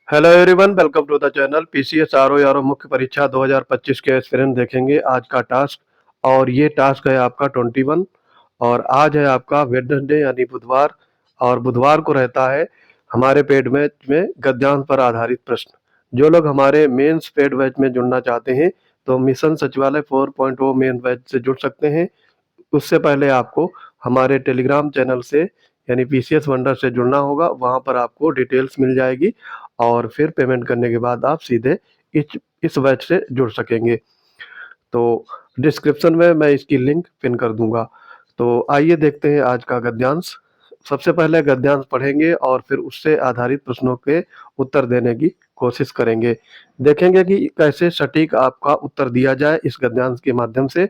Hello everyone, welcome to the channel. PCS RO यारो मुख्य परीक्षा 2025 के एस्पिरेंट देखेंगे आज का टास्क। और ये टास्क है आपका 21। और आज है आपका वेडनेसडे यानी बुधवार। और बुधवार को रहता है हमारे पेड बैच में गद्यांश पर आधारित प्रश्न। जो लोग हमारे मेंस पेड बैच में जुड़ना चाहते हैं तो मिशन सचिवालय 4.0 मेन बैच से जुड़ सकते हैं। उससे पहले आपको हमारे टेलीग्राम चैनल से यानी पीसीएस वंडर से जुड़ना होगा। वहां पर आपको डिटेल्स मिल जाएगी और फिर पेमेंट करने के बाद आप सीधे इस बैच से जुड़ सकेंगे। तो डिस्क्रिप्शन में मैं इसकी लिंक पिन कर दूंगा। तो आइए देखते हैं आज का गद्यांश। सबसे पहले गद्यांश पढ़ेंगे और फिर उससे आधारित प्रश्नों के उत्तर देने की कोशिश करेंगे। देखेंगे कि कैसे सटीक आपका उत्तर दिया जाए इस गद्यांश के माध्यम से।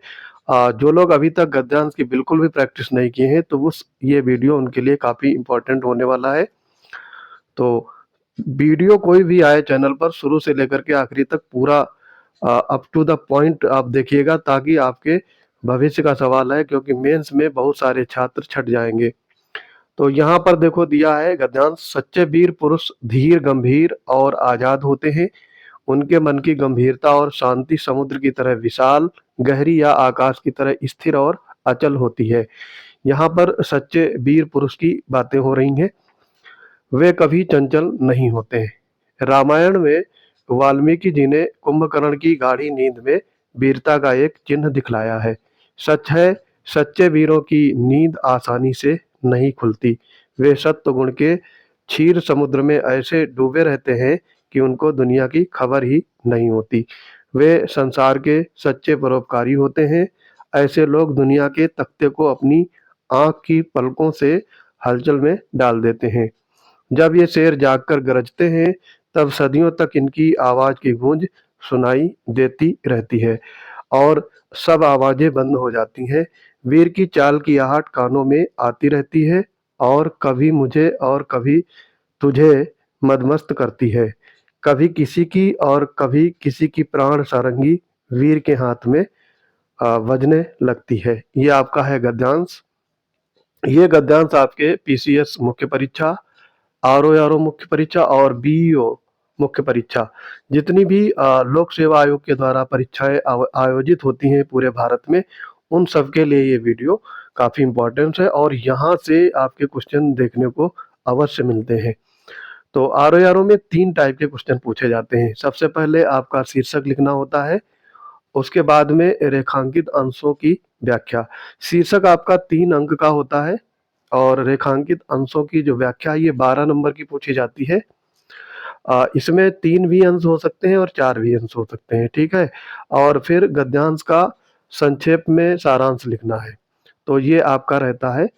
जो लोग अभी तक गद्यांश की बिल्कुल भी प्रैक्टिस नहीं किए हैं तो उस ये वीडियो उनके लिए काफ़ी इम्पोर्टेंट होने वाला है। तो वीडियो कोई भी आए चैनल पर शुरू से लेकर के आखिरी तक पूरा अप टू द पॉइंट आप देखिएगा, ताकि आपके भविष्य का सवाल है, क्योंकि मेंस में बहुत सारे छात्र छट जाएंगे। तो यहाँ पर देखो दिया है गद्यांश। सच्चे वीर पुरुष धीर गंभीर और आजाद होते हैं। उनके मन की गंभीरता और शांति समुद्र की तरह विशाल, गहरी या आकाश की तरह स्थिर और अचल होती है। यहाँ पर सच्चे वीर पुरुष की बातें हो रही हैं। वे कभी चंचल नहीं होते। रामायण में वाल्मीकि जी ने कुंभकर्ण की गाढ़ी नींद में वीरता का एक चिन्ह दिखलाया है। सच है, सच्चे वीरों की नींद आसानी से नहीं खुलती। वे सत्व गुण के क्षीर समुद्र में ऐसे डूबे रहते हैं कि उनको दुनिया की खबर ही नहीं होती। वे संसार के सच्चे परोपकारी होते हैं। ऐसे लोग दुनिया के तख्ते को अपनी आंख की पलकों से हलचल में डाल देते हैं। जब ये शेर जागकर गरजते हैं तब सदियों तक इनकी आवाज की गूंज सुनाई देती रहती है और सब आवाजें बंद हो जाती हैं। वीर की चाल की आहट कानों में आती रहती है और कभी मुझे और कभी तुझे मदमस्त करती है। कभी किसी की और कभी किसी की प्राण सारंगी वीर के हाथ में बजने लगती है। ये आपका है गद्यांश। ये गद्यांश आपके पीसीएस मुख्य परीक्षा, आरओ मुख्य परीक्षा और बीईओ मुख्य परीक्षा, जितनी भी लोक सेवा आयोग के द्वारा परीक्षाएं आयोजित होती हैं पूरे भारत में, उन सब के लिए ये वीडियो काफ़ी इम्पोर्टेंट है और यहाँ से आपके क्वेश्चन देखने को अवश्य मिलते हैं। तो आरओ में 3 टाइप के क्वेश्चन पूछे जाते हैं। सबसे पहले आपका शीर्षक लिखना होता है, उसके बाद में रेखांकित अंशों की व्याख्या। शीर्षक आपका 3 अंक का होता है और रेखांकित अंशों की जो व्याख्या ये 12 नंबर की पूछी जाती है। इसमें 3 भी अंश हो सकते हैं और 4 भी अंश हो सकते हैं, ठीक है। और फिर गद्यांश का संक्षेप में सारांश लिखना है। तो ये आपका रहता है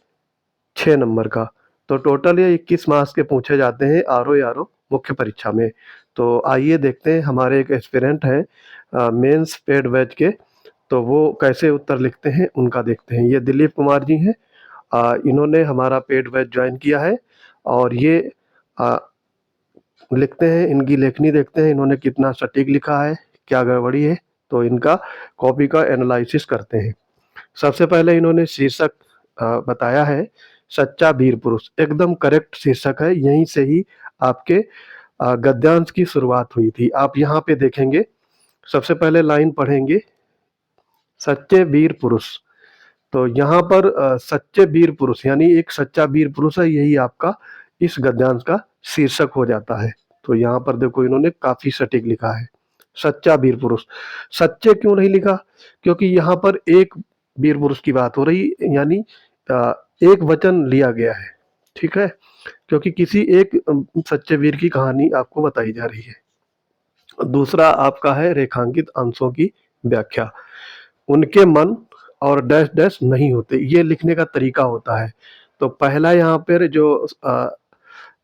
6 नंबर का। तो टोटल ये 21 मार्क्स के पूछे जाते हैं आरओ मुख्य परीक्षा में। तो आइए देखते हैं, हमारे एक एस्पिरेंट हैं मेंस पेड बैच के, तो वो कैसे उत्तर लिखते हैं उनका देखते हैं। ये दिलीप कुमार जी हैं। इन्होंने हमारा पेड बैच ज्वाइन किया है और ये आ, लिखते हैं। इनकी लेखनी देखते हैं इन्होंने कितना सटीक लिखा है, क्या गड़बड़ी है, तो इनका कॉपी का एनालिसिस करते हैं। सबसे पहले इन्होंने शीर्षक बताया है सच्चा वीर पुरुष। एकदम करेक्ट शीर्षक है, यहीं से ही आपके गद्यांश की शुरुआत हुई थी। आप यहाँ पे देखेंगे, सबसे पहले लाइन पढ़ेंगे सच्चे वीर पुरुष। तो यहाँ पर सच्चे वीर पुरुष यानी एक सच्चा वीर पुरुष है, यही आपका इस गद्यांश का शीर्षक हो जाता है। तो यहाँ पर देखो इन्होंने काफी सटीक लिखा है, सच्चा वीर पुरुष। सच्चे क्यों नहीं लिखा? क्योंकि यहाँ पर एक वीर पुरुष की बात हो रही, यानी एक वचन लिया गया है, ठीक है, क्योंकि किसी एक सच्चे वीर की कहानी आपको बताई जा रही है। दूसरा आपका है रेखांकित अंशों की व्याख्या। उनके मन और डैश डैश नहीं होते, ये लिखने का तरीका होता है। तो पहला यहाँ पर जो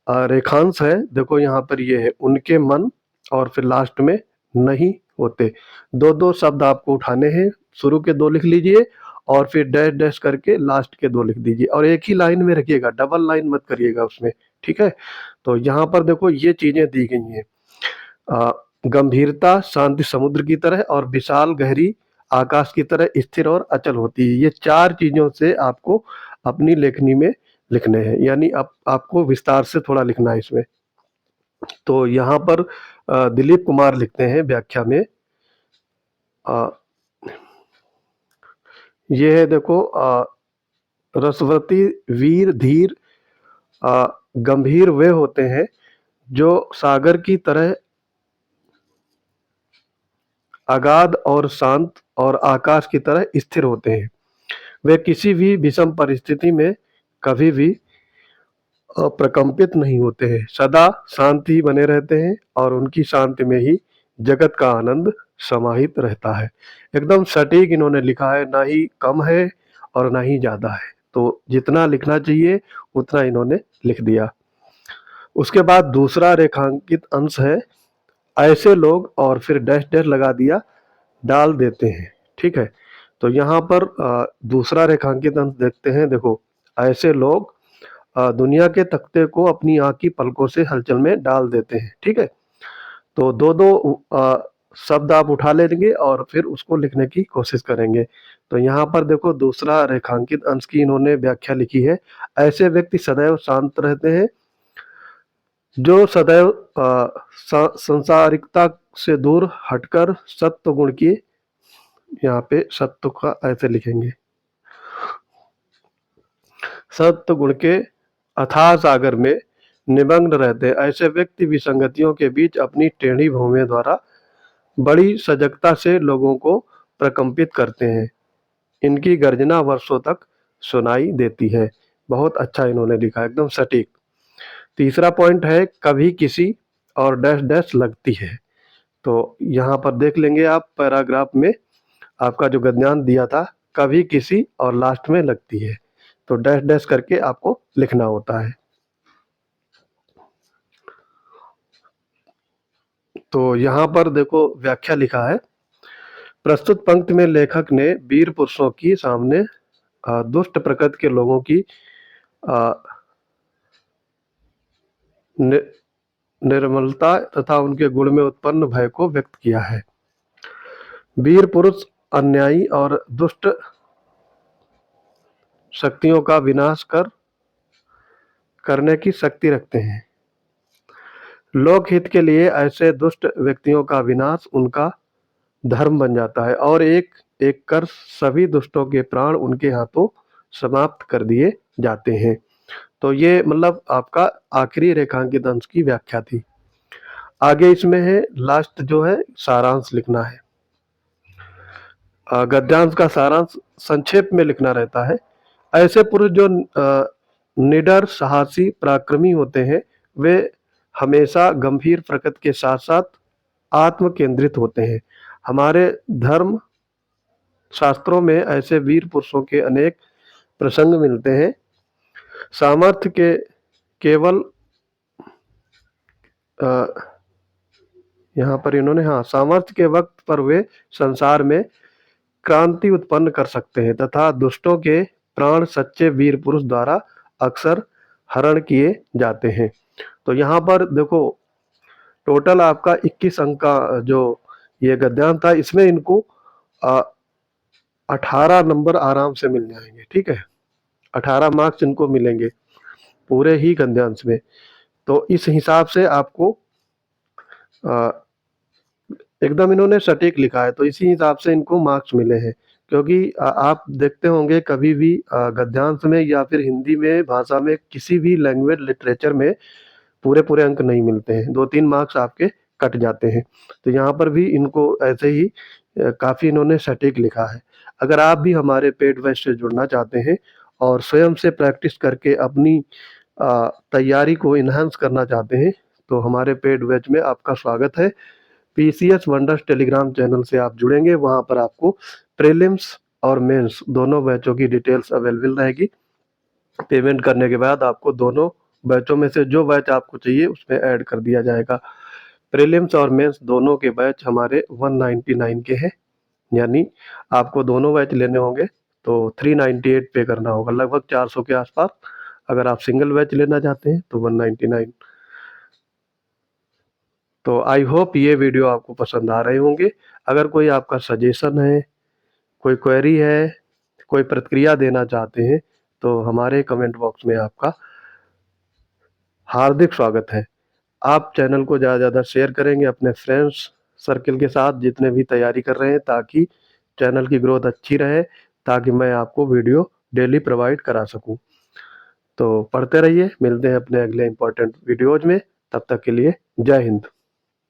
रेखांश है, देखो यहाँ पर ये है उनके मन और फिर लास्ट में नहीं होते। दो दो शब्द आपको उठाने हैं, शुरू के 2 लिख लीजिए और फिर डैश डैश करके लास्ट के 2 लिख दीजिए और एक ही लाइन में रखिएगा, डबल लाइन मत करिएगा उसमें, ठीक है। तो यहाँ पर देखो ये चीजें दी गई हैं। गंभीरता शांति समुद्र की तरह और विशाल गहरी आकाश की तरह स्थिर और अचल होती है। ये 4 चीजों से आपको अपनी लेखनी में लिखने हैं, यानी आपको विस्तार से थोड़ा लिखना है इसमें। तो यहाँ पर दिलीप कुमार लिखते हैं व्याख्या में, ये है देखो, रसवती वीर धीर गंभीर वे होते हैं जो सागर की तरह अगाध और शांत और आकाश की तरह स्थिर होते हैं। वे किसी भी विषम परिस्थिति में कभी भी प्रकंपित नहीं होते हैं, सदा शांत ही बने रहते हैं और उनकी शांति में ही जगत का आनंद समाहित रहता है। एकदम सटीक इन्होंने लिखा है, ना ही कम है और ना ही ज्यादा है, तो जितना लिखना चाहिए उतना इन्होंने लिख दिया। उसके बाद दूसरा रेखांकित अंश है, ऐसे लोग, और फिर डैश डैश लगा दिया, डाल देते हैं। ठीक है, तो यहाँ पर दूसरा रेखांकित अंश देखते हैं। देखो, ऐसे लोग दुनिया के तख्ते को अपनी आंख की पलकों से हलचल में डाल देते हैं। ठीक है, तो दो दो शब्द आप उठा लेंगे और फिर उसको लिखने की कोशिश करेंगे। तो यहाँ पर देखो, दूसरा रेखांकित अंश की इन्होंने व्याख्या लिखी है, ऐसे व्यक्ति सदैव शांत रहते हैं जो सदैव संसारिकता से दूर हटकर सत्व गुण की, यहाँ पे सत्व का ऐसे लिखेंगे, सत्व गुण के अथाह सागर में निमग्न रहते हैं। ऐसे व्यक्ति विसंगतियों के बीच अपनी टेढ़ी भूमियों द्वारा बड़ी सजगता से लोगों को प्रकंपित करते हैं। इनकी गर्जना वर्षों तक सुनाई देती है। बहुत अच्छा इन्होंने लिखा, एकदम सटीक। तीसरा पॉइंट है, कभी किसी और डैश डैश लगती है। तो यहाँ पर देख लेंगे आप, पैराग्राफ में आपका जो गद्यांश दिया था, कभी किसी और लास्ट में लगती है, तो डैश डैश करके आपको लिखना होता है। तो यहाँ पर देखो व्याख्या लिखा है, प्रस्तुत पंक्ति में लेखक ने वीर पुरुषों की सामने दुष्ट प्रकृति के लोगों की निर्मलता तथा उनके गुण में उत्पन्न भय को व्यक्त किया है। वीर पुरुष अन्यायी और दुष्ट शक्तियों का विनाश करने की शक्ति रखते हैं। लोकहित के लिए ऐसे दुष्ट व्यक्तियों का विनाश उनका धर्म बन जाता है और एक एक कर सभी दुष्टों के प्राण उनके हाथों समाप्त कर दिए जाते हैं। तो ये मतलब आपका आखिरी रेखांकित अंश की व्याख्या थी। आगे इसमें है, लास्ट जो है सारांश लिखना है। गद्यांश का सारांश संक्षेप में लिखना रहता है। ऐसे पुरुष जो निडर साहसी पराक्रमी होते हैं, वे हमेशा गंभीर प्रकृति के साथ साथ आत्म केंद्रित होते हैं। हमारे धर्म शास्त्रों में ऐसे वीर पुरुषों के अनेक प्रसंग मिलते हैं। सामर्थ्य के केवल यहाँ पर इन्होंने, हाँ, सामर्थ्य के वक्त पर वे संसार में क्रांति उत्पन्न कर सकते हैं तथा दुष्टों के प्राण सच्चे वीर पुरुष द्वारा अक्सर हरण किए जाते हैं। तो यहाँ पर देखो, टोटल आपका 21 अंक का जो ये गद्यांश था, इसमें इनको 18 नंबर आराम से मिल जाएंगे। ठीक है, 18 मार्क्स इनको मिलेंगे पूरे ही गद्यांश में। तो इस हिसाब से आपको एकदम इन्होंने सटीक लिखा है, तो इसी हिसाब से इनको मार्क्स मिले हैं। क्योंकि आप देखते होंगे कभी भी गद्यांश में या फिर हिंदी में भाषा में किसी भी लैंग्वेज लिटरेचर में पूरे पूरे अंक नहीं मिलते हैं, 2-3 मार्क्स आपके कट जाते हैं। तो यहाँ पर भी इनको ऐसे ही काफ़ी इन्होंने सटीक लिखा है। अगर आप भी हमारे पेड बैच से जुड़ना चाहते हैं और स्वयं से प्रैक्टिस करके अपनी तैयारी को इन्हांस करना चाहते हैं, तो हमारे पेड बैच में आपका स्वागत है। पीसीएस वंडर्स टेलीग्राम चैनल से आप जुड़ेंगे, वहाँ पर आपको प्रीलिम्स और मेंस दोनों बैचों की डिटेल्स अवेलेबल रहेगी। पेमेंट करने के बाद आपको दोनों बैचों में से जो बैच आपको चाहिए उसमें ऐड कर दिया जाएगा। प्रीलिम्स और मेंस दोनों के बैच हमारे 199 के हैं, यानी आपको दोनों बैच लेने होंगे तो 398 पे करना होगा, लगभग 400 के आसपास। अगर आप सिंगल बैच लेना चाहते हैं तो 199। तो आई होप ये वीडियो आपको पसंद आ रहे होंगे। अगर कोई आपका सजेशन है, कोई क्वेरी है, कोई प्रतिक्रिया देना चाहते हैं, तो हमारे कमेंट बॉक्स में आपका हार्दिक स्वागत है। आप चैनल को ज़्यादा से ज़्यादा शेयर करेंगे अपने फ्रेंड्स सर्किल के साथ जितने भी तैयारी कर रहे हैं, ताकि चैनल की ग्रोथ अच्छी रहे, ताकि मैं आपको वीडियो डेली प्रोवाइड करा सकूं। तो पढ़ते रहिए, मिलते हैं अपने अगले इंपॉर्टेंट वीडियोज में। तब तक के लिए जय हिंद।